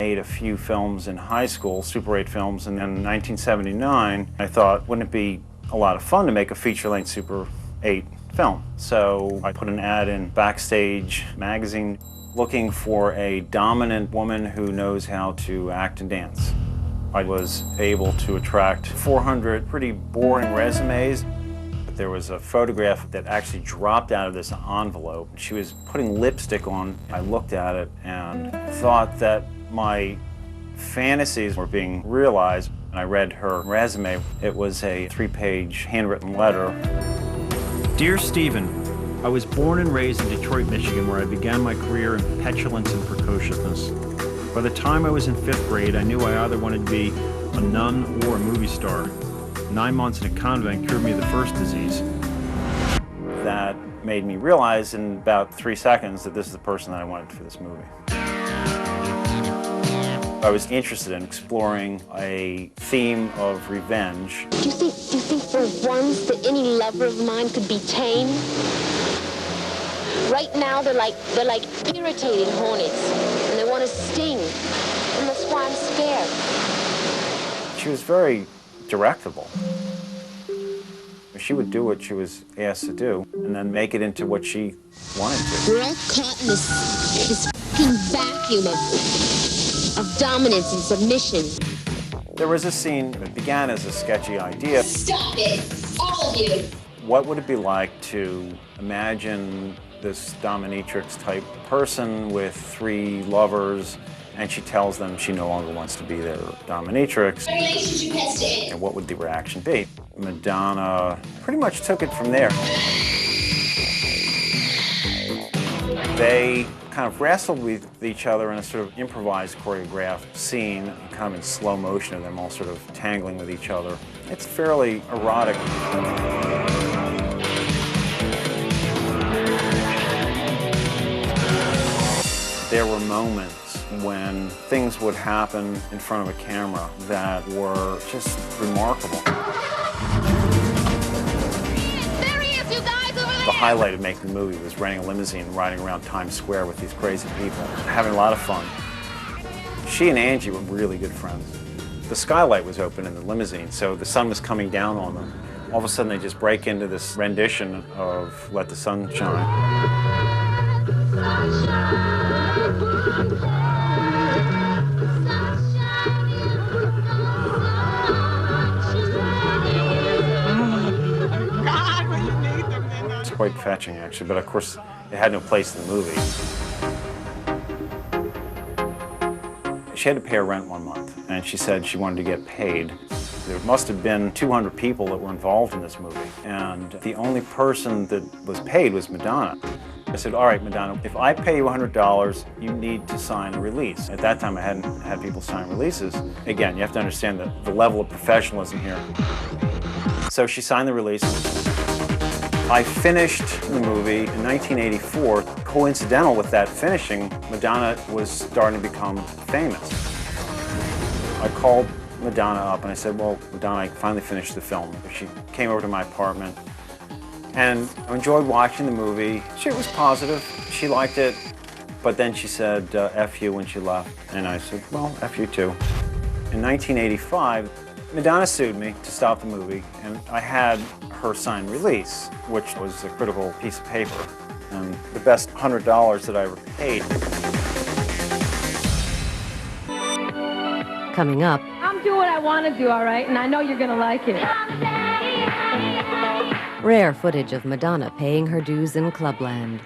Made a few films in high school, Super 8 films, and then in 1979, I thought, wouldn't it be a lot of fun to make a feature-length Super 8 film? So I put an ad in Backstage magazine looking for a dominant woman who knows how to act and dance. I was able to attract 400 pretty boring resumes. But there was a photograph that actually dropped out of this envelope. She was putting lipstick on. I looked at it and thought that my fantasies were being realized. And I read her resume. It was a 3-page handwritten letter. Dear Steven, I was born and raised in Detroit, Michigan, where I began my career in petulance and precociousness. By the time I was in 5th grade, I knew I either wanted to be a nun or a movie star. 9 months in a convent cured me of the first disease. That made me realize in about 3 seconds that this is the person that I wanted for this movie. I was interested in exploring a theme of revenge. Do you think for once that any lover of mine could be tame? Right now they're like irritated hornets, and they want to sting, and that's why I'm scared. She was very directable. She would do what she was asked to do, and then make it into what she wanted to. We're all caught in this fucking vacuum of dominance and submission. There was a scene that began as a sketchy idea. Stop it, all of you! What would it be like to imagine this dominatrix type person with 3 lovers, and she tells them she no longer wants to be their dominatrix? Relationship has to end. And what would the reaction be? Madonna pretty much took it from there. They kind of wrestled with each other in a sort of improvised, choreographed scene, kind of in slow motion of them all sort of tangling with each other. It's fairly erotic. There were moments when things would happen in front of a camera that were just remarkable. There he is, you guys, over there! The highlight of making the movie was renting a limousine and riding around Times Square with these crazy people, having a lot of fun. She and Angie were really good friends. The skylight was open in the limousine, so the sun was coming down on them. All of a sudden, they just break into this rendition of Let the Sun Shine. It's quite fetching, actually, but of course, it had no place in the movie. She had to pay her rent 1 month, and she said she wanted to get paid. There must have been 200 people that were involved in this movie, and the only person that was paid was Madonna. I said, all right, Madonna, if I pay you $100, you need to sign a release. At that time, I hadn't had people sign releases. Again, you have to understand the level of professionalism here. So she signed the release. I finished the movie in 1984. Coincidental with that finishing, Madonna was starting to become famous. I called Madonna up and I said, well, Madonna, I finally finished the film. She came over to my apartment. And I enjoyed watching the movie. She was positive. She liked it. But then she said, F you when she left. And I said, well, F you too. In 1985, Madonna sued me to stop the movie. And I had her sign release, which was a critical piece of paper. And the best $100 that I ever paid. Coming up. I'm doing what I want to do, all right? And I know you're going to like it. Rare footage of Madonna paying her dues in Clubland.